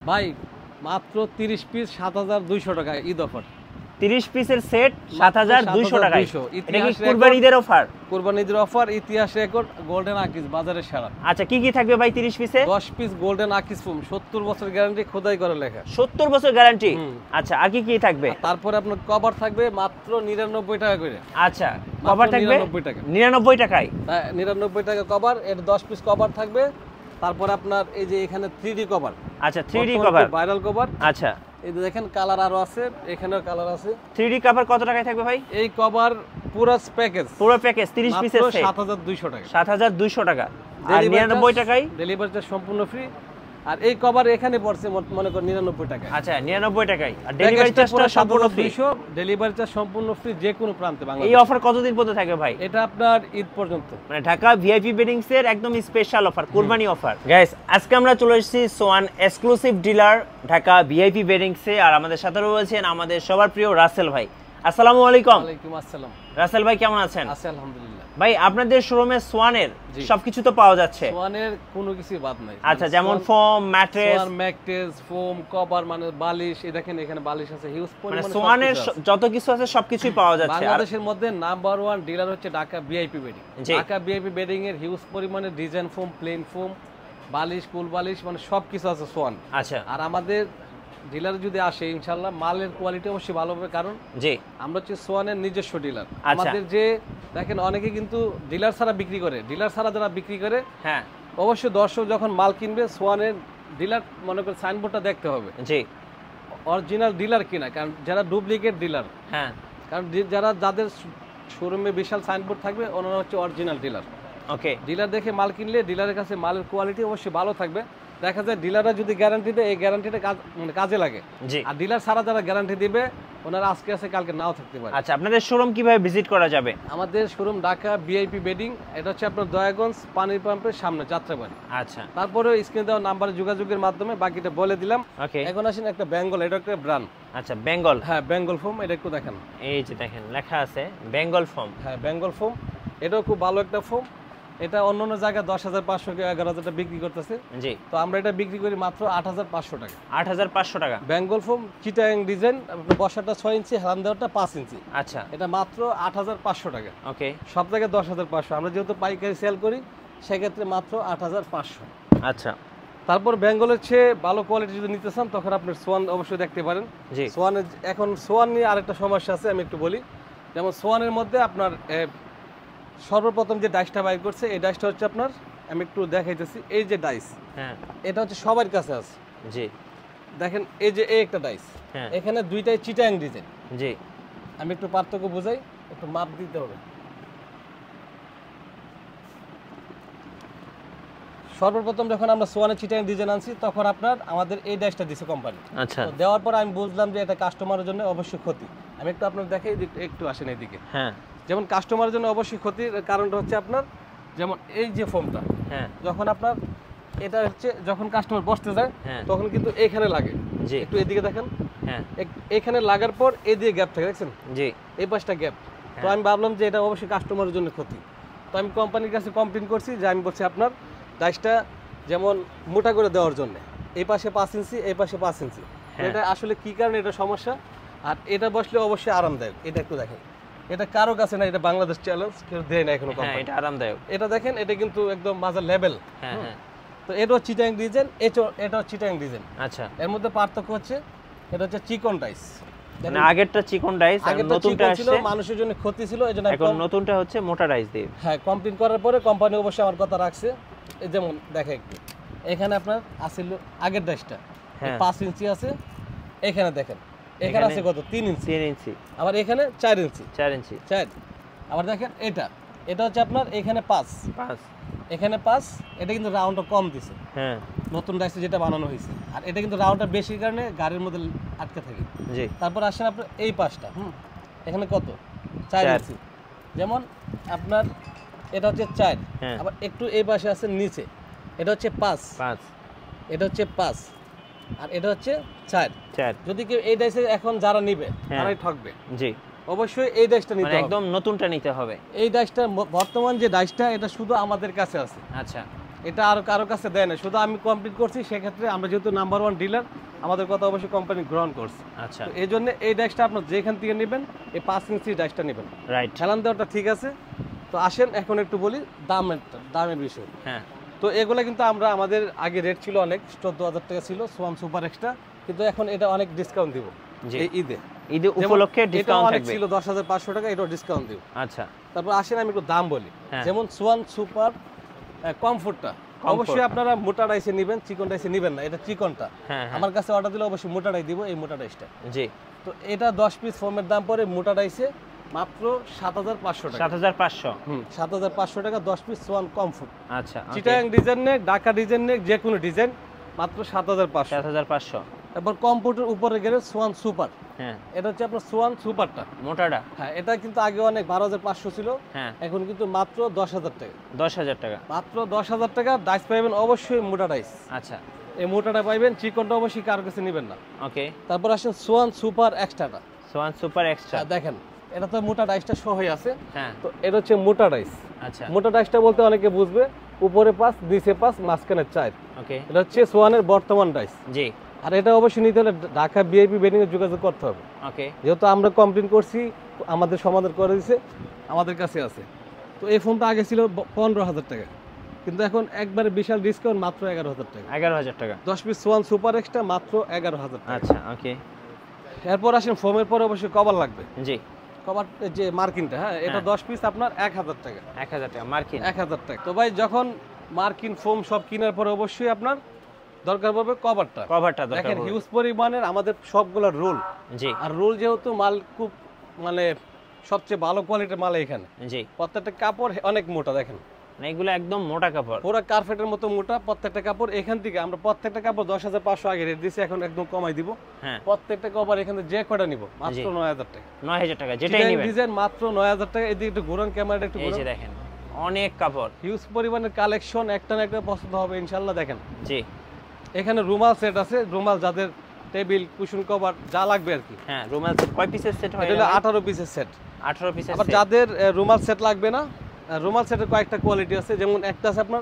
ভাই মাত্র 30 পিস 7200 টাকা ঈদ অফার। 30 পিসের সেট 7200 টাকায়। এটা কি কুরবানি ঈদের অফার? কুরবানি ঈদের অফার, ইতিহাস রেকর্ড, গোল্ডেন আকিস বাজারের সেরা। আচ্ছা কি কি থাকবে ভাই 30 পিসে? 10 পিস গোল্ডেন আকিস ফোম 70 বছর গ্যারান্টি, খোদাই করে লেখা 70 বছর গ্যারান্টি। আচ্ছা আর কি কি থাকবে? তারপরে আপনার কভার থাকবে মাত্র 99 টাকা করে। আচ্ছা কভার থাকবে 99 টাকা। 99 টাকায়। হ্যাঁ 99 টাকা কভার, এর 10 পিস কভার থাকবে। তারপর আপনার এই যে এখানে 3D কভার। আচ্ছা 3D কভার, ভাইরাল কভার। আচ্ছা এই যে দেখেন কালার আরো আছে, এখানেও কালার আছে। 3D কভার কত টাকায় থাকবে ভাই? এই কভার পুরো প্যাকেজ 30 পিসের সেট 7200 টাকা। 7200 টাকা। আর 99 টাকায় ডেলিভারি চার্জ সম্পূর্ণ ফ্রি। আর এই কভার এখানে পড়ছে মনে করেন 99 টাকা। আচ্ছা 99 টাকায়। আর ডেলিভারি চার্জটা সম্পূর্ণ ফ্রি। ডেলিভারি চার্জ সম্পূর্ণ ফ্রি যে কোনো প্রান্তে বাংলাদেশ। এই অফার কতদিন পর্যন্ত থাকবে ভাই? এটা আপনার ঈদ পর্যন্ত, মানে ঢাকা ভিআইপি বেডিংস এর একদম স্পেশাল অফার, কুরবানি অফার। গাইস আজকে আমরা চলে এসেছি Swan exclusive dealer Dhaka VIP beddings এ। আর আমাদের সাথে রয়েছেন আমাদের সবার প্রিয় রাসেল ভাই। আসসালামু আলাইকুম। ওয়ালাইকুম আসসালাম। রাসেল ভাই কেমন আছেন? আছি আলহামদুলিল্লাহ। ভাই আপনাদের শোরুমে সোয়ানের সবকিছু তো পাওয়া যাচ্ছে? সোয়ানের কোনো কিছু বাদ নাই। আচ্ছা যেমন foam, mattress, Swan mattress, foam, cover, মানে বালিশ, এই দেখেন এখানে বালিশ আছে হিউজ পরিমাণে। মানে সোয়ানের যত কিছু আছে সবকিছুই পাওয়া যাচ্ছে। বাংলাদেশের মধ্যে নাম্বার 1 ডিলার হচ্ছে Dhaka VIP bedding. Dhaka VIP bedding এর হিউজ পরিমাণে ডিজাইন ফোম, প্লেন ফোম, বালিশ, কুল বালিশ, মানে সবকিছু আছে সোয়ান। আচ্ছা আর আমাদের ডিলার যদি আসে ইনশাআল্লাহ মালের কোয়ালিটি অবশ্যই ভালো হবে, কারণ জি আমরা হচ্ছে সোয়ানের নিজস্ব ডিলার। আমাদের যে দেখেন অনেকে কিন্তু ডিলার ছাড়া বিক্রি করে, ডিলার ছাড়া যারা বিক্রি করে, হ্যাঁ অবশ্যই দর্শক যখন মাল কিনবে সোয়ানের ডিলার মনে করে সাইনবোর্ডটা দেখতে হবে জি অরিজিনাল ডিলার কিনা, কারণ যারা ডুপ্লিকেট ডিলার, হ্যাঁ কারণ যাদের শোরুমে বিশাল সাইনবোর্ড থাকবে ওনারা হচ্ছে অরিজিনাল ডিলার। ওকে ডিলার দেখে মাল কিনলে ডিলারের কাছে মালের কোয়ালিটি অবশ্যই ভালো থাকবে। দেখা যায় ডিলাররা যদি গ্যারান্টি দেয় এই গ্যারান্টিটা মানে কাজে লাগে। আর ডিলার ছাড়া যারা গ্যারান্টি দিবে ওনারা আজকে আছে কালকে নাও থাকতে পারে। আচ্ছা আপনাদের শোরুম কিভাবে ভিজিট করা যাবে? আমাদের শোরুম ঢাকা ভিআইপি বেডিং, এটা হচ্ছে আপনার দয়াগঞ্জ পানির পাম্পের সামনে যাত্রাবাড়ি। আচ্ছা তারপরে স্ক্রিনে দেওয়া নাম্বারে যোগাযোগের মাধ্যমে বাকিটা বলে দিলাম। ওকে এখন আসেন একটা বেঙ্গল, এটা একটা ব্র্যান্ড। আচ্ছা বেঙ্গল, হ্যাঁ বেঙ্গল ফোম, এটা একটু দেখেন। এই যে দেখেন লেখা আছে বেঙ্গল ফোম। হ্যাঁ বেঙ্গল ফোম, এটাও খুব ভালো একটা ফোম। এটা অন্য জায়গায় 10,500 কি 11,000 টাকা বিক্রি করতেছে। জি তো আমরা এটা বিক্রি করি মাত্র 8,500 টাকা। 8,500 টাকা। বেঙ্গল ফোম চিটাং ডিজাইন, বসাটা 6 ইঞ্চি, হেলান দেওয়াটা 5 ইঞ্চি। আচ্ছা এটা মাত্র 8,500 টাকা। ওকে সব জায়গায় 10,500, আমরা যেহেতু পাইকারি সেল করি সেক্ষেত্রে মাত্র 8,500। আচ্ছা তারপর বেঙ্গলের চেয়ে ভালো কোয়ালিটি যদি নিতে চান তখন আপনি সোয়ান অবশ্যই দেখতে পারেন। জি সোয়ানের এখন সোয়ান নিয়ে আরেকটা সমস্যা আছে, আমি একটু বলি। যেমন সোয়ানের মধ্যে আপনার সর্বপ্রথম যে ডাইসটা বাইর করছে, এই ডাইসটা হচ্ছে আপনার, আমি একটু দেখাইতেছি, এই যে ডাইস, হ্যাঁ এটা হচ্ছে সবার কাছে আছে। জি দেখেন এই যে এই একটা ডাইস, এখানে দুইটাই চিটাং ডিজাইন। জি আমি একটু পার্থক্য বুঝাই, একটু মাপ দিতে হবে। সর্বপ্রথম যখন আমরা সোয়ানের চিটাং ডিজাইন আনছি তখন আপনার আমাদের এই ডাইসটা দিছে কোম্পানি। আচ্ছা দেওয়ার পর আমি বুঝলাম যে এটা কাস্টমারের জন্য অবশ্যই ক্ষতি। আমি একটু আপনার দেখাই, একটু আসেন এইদিকে। হ্যাঁ যেমন কাস্টমারের জন্য অবশ্যই ক্ষতির কারণটা হচ্ছে আপনার, যেমন এই যে ফোমটা, হ্যাঁ যখন আপনার এটা হচ্ছে যখন কাস্টমার বসতে যায় তখন কিন্তু এখানে লাগে। জি একটু এদিকে দেখেন, হ্যাঁ এখানে লাগার পর এই দিয়ে গ্যাপ থাকে, দেখছেন জি এই পাশটা গ্যাপ। তো আমি ভাবলাম যে এটা অবশ্যই কাস্টমারের জন্য ক্ষতি। তো আমি কোম্পানির কাছে কমপ্লেন করছি যে আমি বলছি আপনার ডাইসটা যেমন মোটা করে দেওয়ার জন্য এই পাশে 5 ইঞ্চি, এই পাশে 5 ইঞ্চি। এটা আসলে কি কারণে এটা সমস্যা, আর এটা বসলে অবশ্যই আরামদায়ক। এটা একটু দেখেন, এটা কারো কাছে না, এটা বাংলাদেশ চ্যালেঞ্জ, কেউ দেয় না এখনো। হ্যাঁ এটা আরামদায়ক। এটা দেখেন, এটা কিন্তু একদম মাঝার লেভেল। হ্যাঁ হ্যাঁ তো এটাও চিটাং ডিজাইন, এটাও চিটাং ডিজাইন। আচ্ছা এর মধ্যে পার্থক্য হচ্ছে এটা হচ্ছে চিকন ডাইস, মানে আগেরটা চিকন ডাইস আর নতুনটা ছিল আসছে মানুষের জন্য ক্ষতি ছিল, এজন্য এখন নতুনটা হচ্ছে মোটা ডাইস দিয়ে। হ্যাঁ কমপ্লেন করার পরে কোম্পানি অবশ্যই আমার কথা রাখছে। এই যেমন দেখে একটু এখানে আপনার আসলে আগের ডাইসটা 5 ইঞ্চি আছে, এখানে দেখেন এখানে আছে কত 3 ইঞ্চি, 3 ইঞ্চি, আবার এখানে 4 ইঞ্চি, 4 ইঞ্চি 4। আবার দেখেন এটা হচ্ছে আপনার এখানে 5, এখানে 5। এটা কিন্তু রাউন্ডটা কম দিছে, হ্যাঁ নতুন ডাইসে যেটা বানানো হয়েছে। আর এটা কিন্তু রাউন্ডটা বেশি কারণে গাড়ির মধ্যে আটকে থাকে। জি তারপর আসেন আপনার এই পাশটা, এখানে কত 4 ইঞ্চি। যেমন আপনার এটা হচ্ছে 4, আবার একটু এই পাশে আছে নিচে, এটা হচ্ছে 5, এটা হচ্ছে 5, আর এটা হচ্ছে 4। যদি কেউ এই ডাইসে এখন যারা নিবে তারাই ঠকবে। জি অবশ্যই এই ডাইসটা নিতে হবে, একদম নতুনটা নিতে হবে। এই ডাইসটা বর্তমান যে ডাইসটা এটা শুধু আমাদের কাছে আছে। আচ্ছা এটা আর কারো কাছে দেয় না, শুধু আমি কমপ্লিট করছি। সেক্ষেত্রে আমরা যেহেতু নাম্বার 1 ডিলার, আমাদের কথা অবশ্যই কোম্পানি গ্রহণ করছে। আচ্ছা, এই জন্য এই ডাইসটা আপনার যেখান থেকে নেবেন এই 5 ইঞ্চি ডাইসটা নেবেন। রাইট, হেলান দেওয়াটা ঠিক আছে। তো আসেন এখন একটু বলি দামের বিষয়। হ্যাঁ, তো এগুলো কিন্তু আমরা আমাদের আগে রেট ছিল অনেক 14,000 টাকা ছিল সোয়ান সুপার এক্সট্রা, কিন্তু এখন এটা অনেক ডিসকাউন্ট দিব এই ঈদে। ঈদে উপলক্ষে ডিসকাউন্ট থাকবে, থাকবে। ছিল 10,500 টাকা, এটাও ডিসকাউন্ট দিব। আচ্ছা, তারপর আসেন আমি একটু দাম বলি। যেমন সোয়ান সুপার কমফোর্টটা অবশ্যই আপনারা মোটা ডাইসে নেবেন, চিকন ডাইসে নেবেন না। এটা চিকনটা আমার কাছে অর্ডার দিলে অবশ্যই মোটা ডাই দিব, এই মোটা ডাইসটা। জি, তো এটা 10 পিস ফোমের দাম পড়ে মোটা ডাইসে মাত্র 7,500 টাকা। 7,500, 7,500 টাকা 10 পিস সোয়ান কমফোর্ট। আচ্ছা, চিটাং ডিজাইন নেক, ঢাকা ডিজাইন নেক, যে কোনো ডিজাইন মাত্র 7,500। 7,500। তারপর কমফোর্টের উপরে গেলে সোয়ান সুপার, হ্যাঁ, এটা হচ্ছে আপনার সোয়ান সুপারটা মোটাটা। হ্যাঁ, এটা কিন্তু আগে অনেক 12,500 ছিল, হ্যাঁ, এখন কিন্তু মাত্র 10,000 টাকা। 10,000 টাকা, মাত্র 10,000 টাকা। ডাইস পাইবেন অবশ্যই মোটা ডাইস। আচ্ছা, এই মোটাটা পাইবেন, চিকনটা অবশ্যই কার কাছে নেবেন না। ওকে। তারপর আসেন সোয়ান সুপার এক্সট্রাটা। সোয়ান সুপার এক্সট্রা, দেখেন এটা তো মোটা ডাইসটা সহই আছে। হ্যাঁ, তো এটা হচ্ছে মোটা ডাইস। আচ্ছা, মোটা ডাইসটা বলতে অনেকে বুঝবে উপরে 5 নিচে 5 মাঝখানে 4। ওকে, এটা হচ্ছে সোয়ানের বর্তমান ডাইস। জি, আর এটা অবশ্যই নিতে হলে ঢাকা ভিআইপি বেডিং এ যোগাযোগ করতে হবে। ওকে, যেহেতু আমরা কমপ্লেন করছি, আমাদের সমাধান করে দিয়েছে, আমাদের কাছে আছে। তো এই ফোনটা আগে ছিল 15,000 টাকা, কিন্তু এখন একবারে বিশাল ডিসকাউন্ট মাত্র 11,000 টাকা। 11,000 টাকা, 10 পিস সোয়ান সুপার এক্সট্রা মাত্র 11,000 টাকা। আচ্ছা, ওকে। এরপর আসেন ফোমের পরে অবশ্যই কভার লাগবে। জি, কভার যে মার্কিনটা, হ্যাঁ, এটা 10 পিস আপনার 1,000 টাকা। 1,000 টাকা মার্কিন, 1,000 টাকা। তো ভাই যখন মার্কিন ফোম সব কেনার পরে অবশ্যই আপনার দরকার পড়বে কভারটা। কভারটা দরকার দেখেন পড়বে। হিউজ পরিমাণের আমাদের সবগুলো রোল। জি, আর রোল যেহেতু মাল খুব মানে সবচেয়ে ভালো কোয়ালিটির মাল এখানে। জি, প্রত্যেকটা কাপড় অনেক মোটা, দেখেন মানে এগুলো একদম মোটা কাপড়, পুরো কার্পেটের মতো মোটা প্রত্যেকটা কাপড়। এখান থেকে আমরা প্রত্যেকটা কাপড় 10,500 আগে রেট দিয়েছি, এখন একদম কমাই দিব। হ্যাঁ, প্রত্যেকটা কভার এখান থেকে যে কটা নিব মাত্র 9,000 টাকা। 9,000 টাকা, যেটাই নেবেন। ডিজাইন মাত্র 9,000 টাকা। এদিকে একটু ঘুরান, ক্যামেরাটা একটু এই যে ঘুরান। দেখেন অনেক কাপড়, হিউজ পরিমাণের কালেকশন, একটা না একটা পছন্দ হবে ইনশাআল্লাহ। দেখেন জি, এখানে রুমাল সেট আছে, রুমাল যাদের টেবিল কুশন কভার যা লাগবে আর কি। হ্যাঁ, রুমাল সেট কয় পিসের সেট হয়? এটা হলো 18 পিসের সেট। 18 পিসের আবার সেট। যাদের রুমাল সেট লাগবে না, রুমাল সেটের কয়েকটা কোয়ালিটি আছে। যেমন একটা আছে আপনার,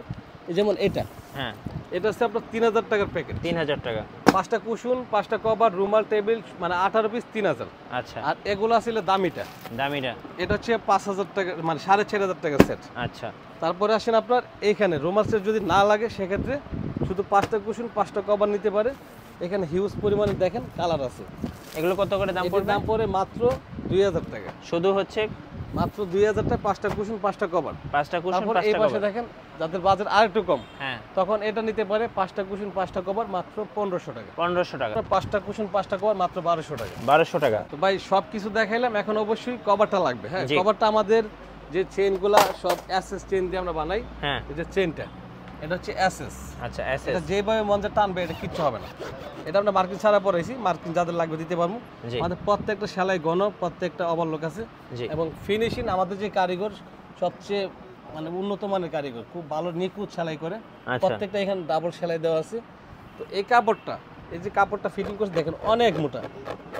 যেমন এটা, হ্যাঁ, এটা হচ্ছে আপনার 3,000 টাকার প্যাকেট। 3,000 টাকা, 5টা কুশন, 5টা কভার, রুমাল, টেবিল, মানে 18 পিস 3,000। আচ্ছা, আর এগুলো আসলে দামিটা, দামিটা, এটা হচ্ছে 5,000 টাকা, মানে 4,500 টাকার সেট। আচ্ছা, তারপরে আসেন আপনার এইখানে রুমাল সেট যদি না লাগে সেক্ষেত্রে শুধু 5টা কুশন 5টা কভার নিতে পারে। এখানে হিউজ পরিমাণে দেখেন কালার আছে। এগুলো কত করে দাম এটার পড়বে? দাম পড়ে মাত্র 2,000 টাকা। শুধু হচ্ছে মাত্র 2,000 টাকা, 5টা কুশন 5টা কভার। 5টা কুশন তারপর এই 5টা পাশে কভার। দেখেন যাদের বাজেট আর একটু কম, হ্যাঁ, তখন এটা নিতে পারে 5টা কুশন 5টা কভার মাত্র 1,500 টাকা। 1,500 টাকা, 5টা কুশন 5টা কভার মাত্র 1,200 টাকা। 1,200 টাকা। তো ভাই সব কিছু দেখাইলাম, এখন অবশ্যই কভারটা লাগবে। হ্যাঁ, জি। কভারটা আমাদের যে চেইনগুলা সব এসএস চেইন দিয়ে আমরা বানাই। হ্যাঁ, এই যে চেইনটা, এটা হচ্ছে এসএস। আচ্ছা, এটা এসএস, যেভাবে মঞ্জে টানবে এটা কিচ্ছু হবে না। এটা আমরা মার্কিন ছাড়া পড়াইছি, মার্কিন যাদের লাগবে দিতে পারবো। জি, আমাদের প্রত্যেকটা সেলাই ঘন, প্রত্যেকটা ওভারলক আছে। জি, এবং ফিনিশিং আমাদের যে কারিগর সবচেয়ে মানে উন্নত মানের কারিগর, খুব ভালো নিখুঁত সেলাই করে। আচ্ছা, প্রত্যেকটা এখানে ডাবল সেলাই দেওয়া আছে। তো এই কাপড়টা, এই যে কাপড়টা ফিটিং করছে দেখেন অনেক মোটা,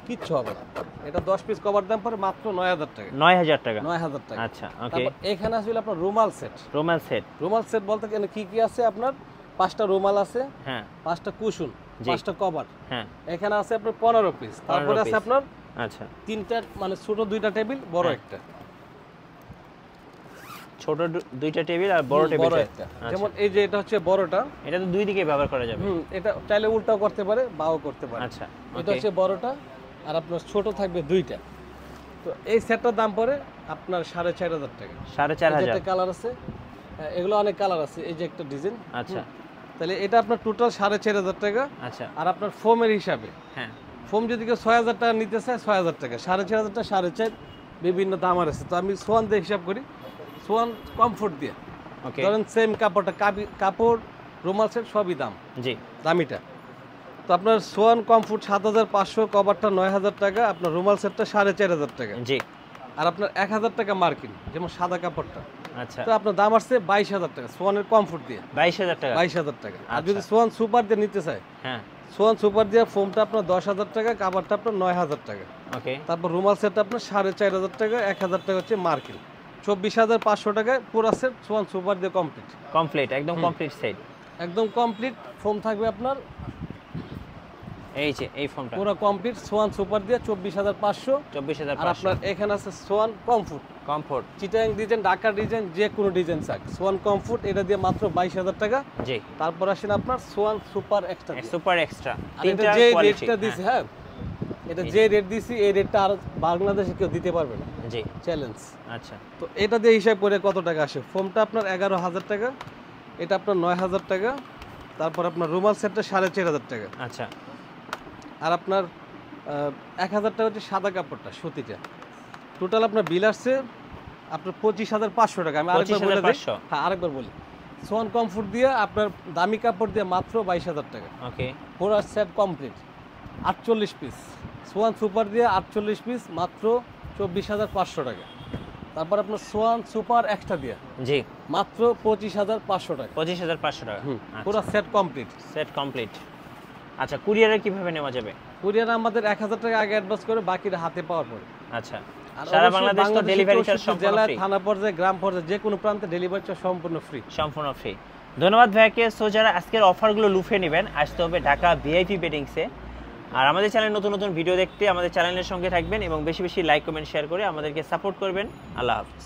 কিচ্ছু হবে না। এটা 10 পিস কভার দাম পড়ে মাত্র 9,000 টাকা। 9,000 টাকা, 9,000 টাকা। আচ্ছা, ওকে। তারপর এখানে আসলে আপনার রুমাল সেট। রুমাল সেট, রুমাল সেট বলতে এখানে কি কি আছে আপনার, 5টা রুমাল আছে, হ্যাঁ, 5টা কুশন, জি। 5টা কভার। হ্যাঁ, এখানে আছে আপনার 15 পিস। তারপরে আছে piece। আপনার আচ্ছা, 3টা মানে ছোট 2টা টেবিল, বড় হ্যাঁ। একটা। ছোট 2টা টেবিল আর বড় টেবিল বড় একটা। যেমন এই যে এটা হচ্ছে বড়টা, এটা তো দুই দিকে ব্যবহার করা যাবে। এটা চাইলে উল্টাও করতে পারে, বাও করতে পারে। আচ্ছা, এটা হচ্ছে বড়টা, আর আপনার ছোট থাকবে 2টা। তো এই সেটটার দাম পড়ে আপনার 4,500 টাকা। 4,500। একটা কালার আছে, এগুলো অনেক কালার আছে। এই যে একটা ডিজাইন, আচ্ছা, তাহলে এটা আপনার টোটাল 4,500 টাকা। আচ্ছা, আর আপনার ফোমের হিসাবে, হ্যাঁ, ফোম যদি কেউ 6,000 টাকা নিতে চায় 6,000 টাকা, 4,500 টাকা, 4,500, বিভিন্ন দাম আর আছে। তো আমি সোয়ান দিয়ে হিসাব করি, সোয়ান কমফোর্ট দিয়ে ওকে, ধরেন সেম কাপড়টা, কাপড় রুমাল সেট সবই দাম, জি, দামিটা। তো আপনার সোয়ান কমফোর্ট 7,500, কভারটা 9,000 টাকা, আপনার রুমাল সেটটা 4,500 টাকা। জি, আর আপনার 1,000 টাকা মার্কিন, যেমন সাদা কাপড়টা, আচ্ছা, তো আপনার দাম আসছে 22,000 টাকা সোয়ানের কমফোর্ট দিয়ে। 22,000 টাকা, 22,000 টাকা। আর যদি সোয়ান সুপার দিয়ে নিতে চায়, হ্যাঁ, সোয়ান সুপার দিয়ে ফোমটা আপনার 10,000 টাকা, কাভারটা আপনার 9,000 টাকা। ওকে, তারপর রুমাল সেটটা আপনার 4,500 টাকা, 1,000 টাকা হচ্ছে মার্কিন। 24,500 টাকায় পুরো সেট সোয়ান সুপার দিয়ে কমপ্লিট একদম কমপ্লিট সেট, একদম কমপ্লিট ফোম থাকবে আপনার। এই যে এই ফোমটা পুরো কমপ্লিট সোয়ান সুপার দিয়ে 24,500। আর আপনার এখানে আছে Schwann comfort Chittagong design, Dhaka design, যে কোনো ডিজাইন চাক সোয়ান কমফোর্ট, এটা দিয়ে মাত্র 22,000 টাকা। জি। তারপর আসেন আপনার সোয়ান সুপার এক্সট্রা, তিনটা যে কোয়ালিটি। রেটটা দিছি, হ্যাঁ এটা যে রেট দিছি এই রেটটা আর বাংলাদেশে কেউ দিতে পারবে না। জি, চ্যালেঞ্জ। আচ্ছা, তো এটা দিয়ে হিসাব করে কত টাকা আসে? ফোমটা আপনার 11,000 টাকা, এটা আপনার 9,000 টাকা, তারপর আপনার রুমাল সেটটা 4,500 টাকা। আচ্ছা। আর আপনার 1,000 টাকা হচ্ছে সাদা কাপড়টা সুতিটা। টোটাল আপনার বিল আসছে আপনার 25,500 টাকা। আমি আরেকবার বলে দিই, হ্যাঁ আরেকবার বলি, সোয়ান কমফোর্ট দিয়ে আপনার দামি কাপড় দিয়ে মাত্র 22,000 টাকা। ওকে, পুরো set complete 48 piece, Schwann super দিয়ে 48 পিস মাত্র 24,500 টাকা। তারপর আপনার সোয়ান সুপার এক্সট্রা দিয়ে জি মাত্র 25,500 টাকা। 25,500 টাকা পুরো সেট কমপ্লিট। আচ্ছা, কুরিয়ারে কিভাবে নেওয়া যাবে? কুরিয়ার আমাদের 1,000 টাকা আগে অ্যাডভান্স করে বাকিটা হাতে পাওয়ার পরে। আচ্ছা, সারা বাংলাদেশ তো ডেলিভারি চার্জ সম্পূর্ণ ফ্রি, থানা পর্যায়ে, গ্রাম পর্যায়ে, যে কোনো প্রান্তে ডেলিভারি চার্জ সম্পূর্ণ ফ্রি। ধন্যবাদ ভাইকে। সো যারা আজকের অফারগুলো লুফে নেবেন, আসতে হবে ঢাকা ভিআইপি বেডিংসে। আর আমাদের চ্যানেলে নতুন নতুন ভিডিও দেখতে আমাদের চ্যানেলের সঙ্গে থাকবেন এবং বেশি বেশি লাইক কমেন্ট শেয়ার করে আমাদেরকে সাপোর্ট করবেন। আল্লাহ হাফেজ।